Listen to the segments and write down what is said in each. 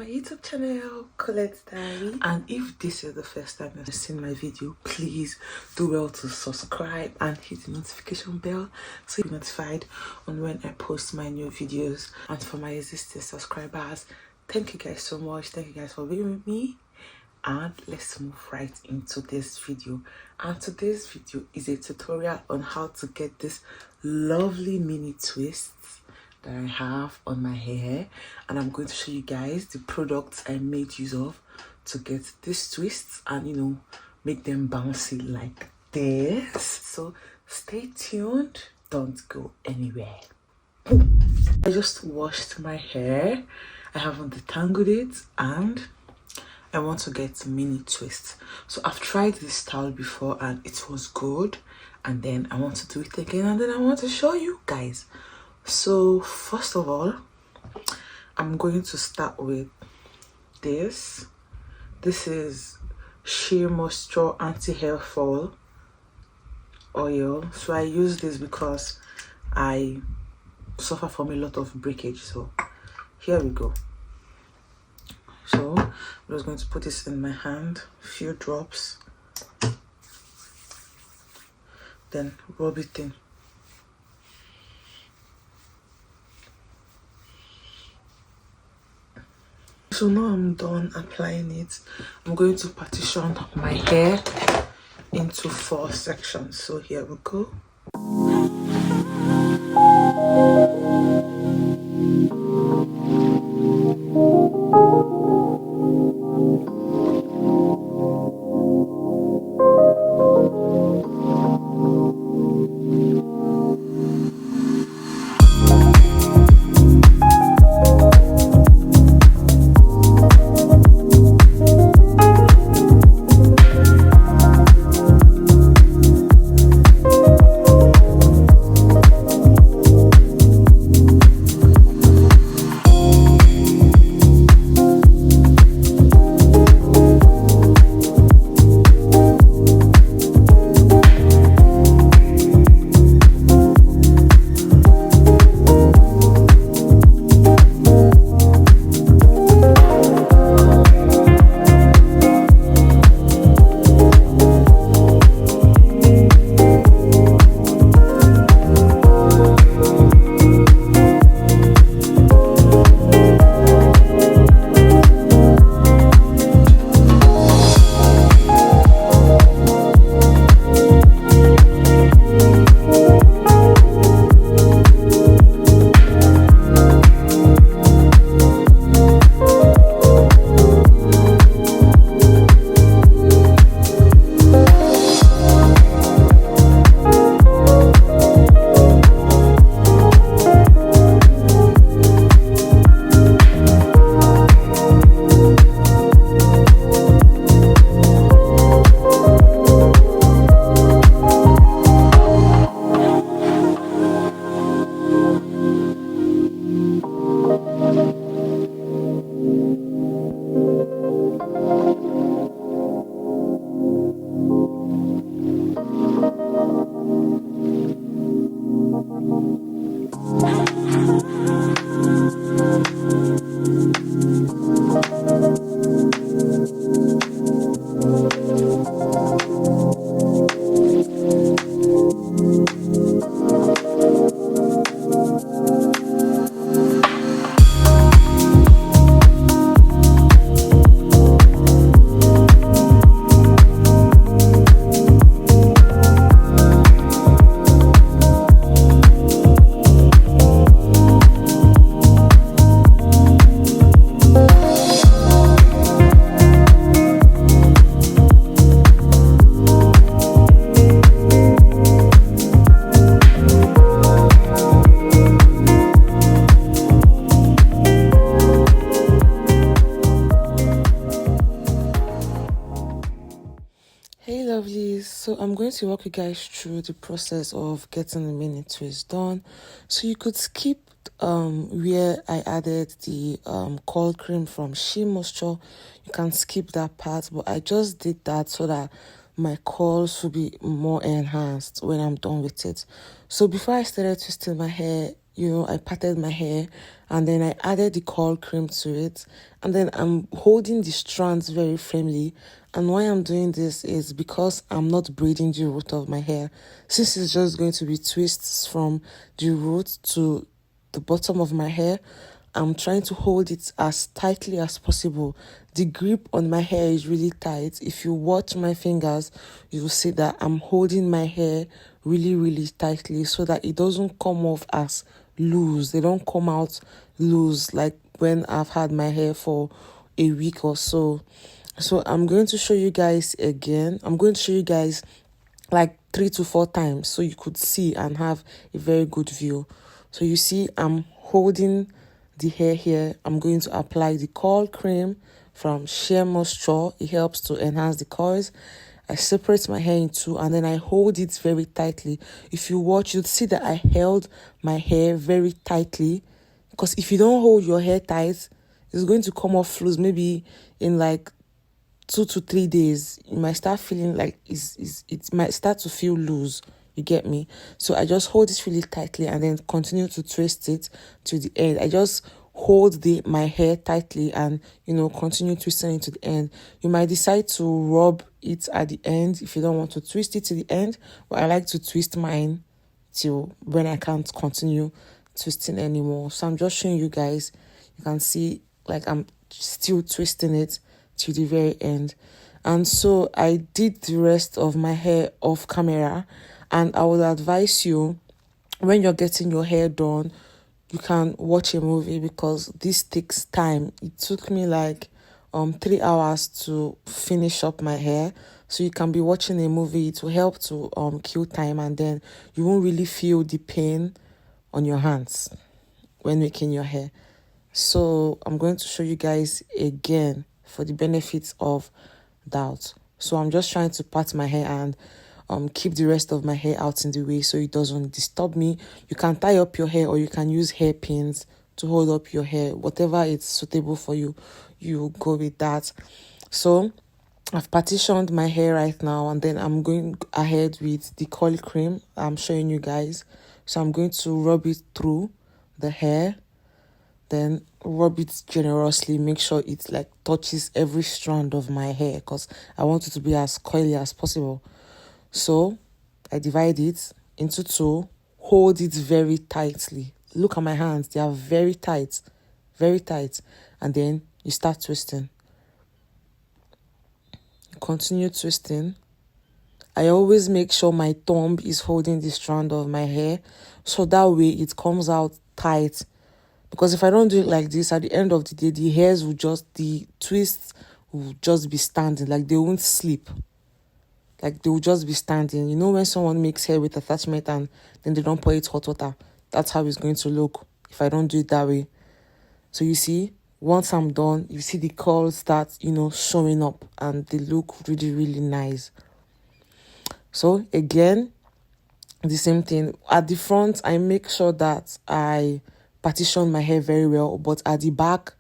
my YouTube channel, Colette's Diary. And if this is the first time you've seen my video, please do well to subscribe and hit the notification bell so you'll be notified on when I post my new videos. And for my existing subscribers, thank you guys so much. Thank you guys for being with me. And let's move right into this video. And today's video is a tutorial on how to get this lovely mini twists that I have on my hair, and I'm going to show you guys the products I made use of to get these twists and make them bouncy like this. So stay tuned, don't go anywhere. I just washed my hair, I haven't detangled it, and I want to get mini twists. So I've tried this style before and it was good, and then I want to do it again, and then I want to show you guys. So first of all, I'm going to start with this. This is Sheer Moisture Anti-Hair Fall Oil. So I use this because I suffer from a lot of breakage. So here we go. So I'm just going to put this in my hand, a few drops, then rub it in. So now I'm done applying it. I'm going to partition my hair into 4 sections. So here we go. Hey lovelies, so I'm going to walk you guys through the process of getting the mini twist done. So you could skip where I added the curl cream from Sheer Moisture. You can skip that part, but I just did that so that my curls will be more enhanced when I'm done with it. So before I started twisting my hair, I parted my hair, and then I added the curl cream to it, and then I'm holding the strands very firmly. And why I'm doing this is because I'm not braiding the root of my hair, since it's just going to be twists from the root to the bottom of my hair. I'm trying to hold it as tightly as possible. The grip on my hair is really tight. If you watch my fingers, you will see that I'm holding my hair really, really tightly so that it doesn't come off as loose. They don't come out loose like when I've had my hair for a week or so. So I'm going to show you guys again. I'm going to show you guys like 3 to 4 times so you could see and have a very good view. So you see, I'm holding the hair here. I'm going to apply the curl cream from Sheer Moisture. It helps to enhance the curls. I separate my hair in two, and then I hold it very tightly. If you watch, you'll see that I held my hair very tightly, because if you don't hold your hair tight, it's going to come off loose. Maybe in like 2 to 3 days, you might start feeling like it might start to feel loose. You get me? So I just hold it really tightly and then continue to twist it to the end. I just hold my hair tightly and, continue twisting it to the end. You might decide to rub it at the end if you don't want to twist it to the end. But I like to twist mine till when I can't continue twisting anymore. So I'm just showing you guys. You can see like I'm still twisting it to the very end. And so I did the rest of my hair off camera. And I would advise you, when you're getting your hair done, you can watch a movie, because this takes time. It took me like 3 hours to finish up my hair. So you can be watching a movie. It will help to kill time, and then you won't really feel the pain on your hands when making your hair. So I'm going to show you guys again for the benefits of doubt. So I'm just trying to part my hair and keep the rest of my hair out in the way so it doesn't disturb me. You can tie up your hair, or you can use hairpins to hold up your hair. Whatever is suitable for you, you go with that. So I've partitioned my hair right now, and then I'm going ahead with the curl cream I'm showing you guys. So I'm going to rub it through the hair, then rub it generously. Make sure it like touches every strand of my hair, because I want it to be as coily as possible. So I divide it into 2, hold it very tightly. Look at my hands, they are very tight, and then you start twisting. Continue twisting. I always make sure my thumb is holding the strand of my hair, so that way it comes out tight. Because if I don't do it like this, at the end of the day, the twists will just be standing, like they won't slip. Like they will just be standing. When someone makes hair with attachment and then they don't pour it hot water, that's how it's going to look if I don't do it that way. So you see, once I'm done, you see the curls start, showing up, and they look really, really nice. So again, the same thing. At the front, I make sure that I partition my hair very well, but at the back,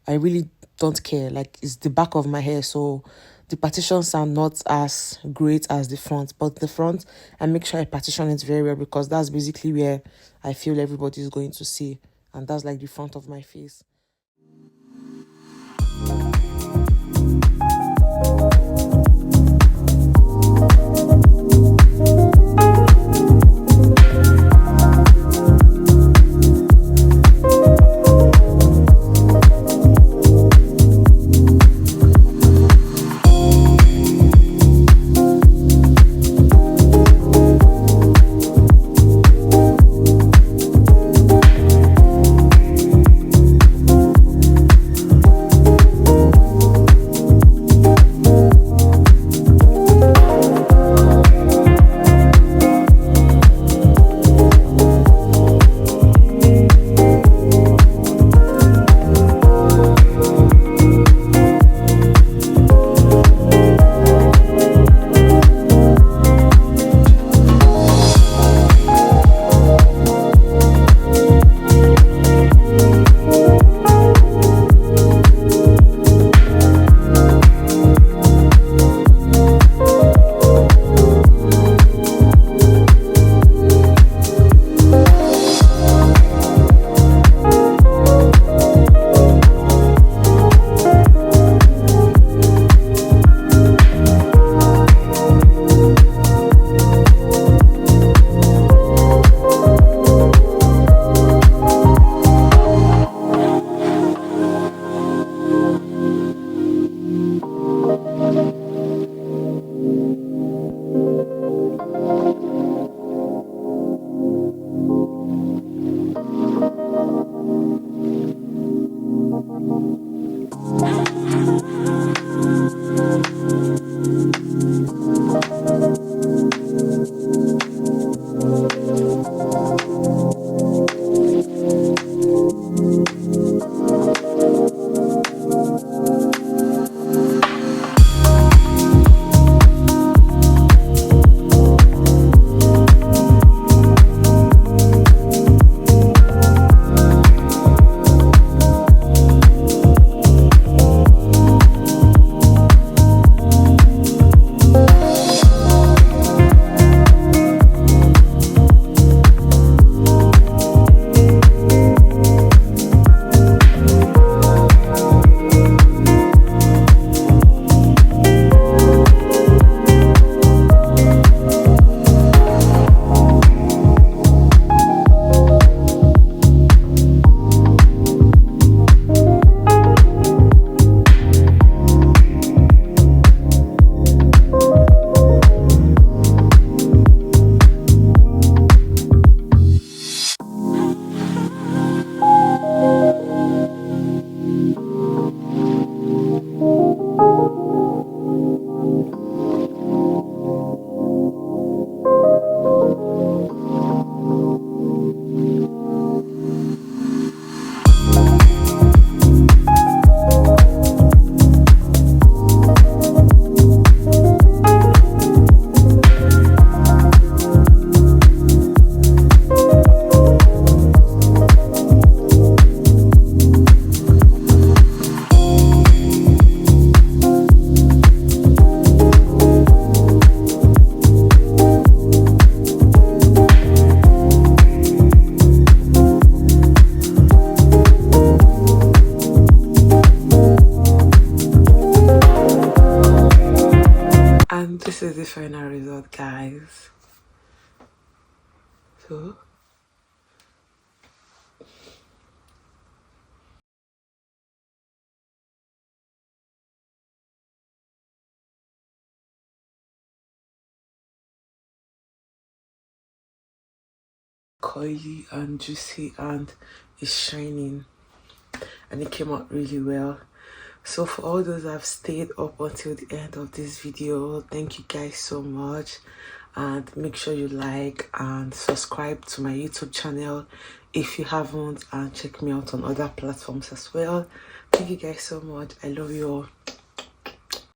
I really don't care. Like, it's the back of my hair, so the partitions are not as great as the front. But the front, I make sure I partition it very well, because that's basically where I feel everybody is going to see, and that's like the front of my face. the final result, guys. So coily and juicy, and it's shining, and it came out really well. So for all those that have stayed up until the end of this video, thank you guys so much, and make sure you like and subscribe to my YouTube channel if you haven't, and check me out on other platforms as well. Thank you guys so much. I love you all.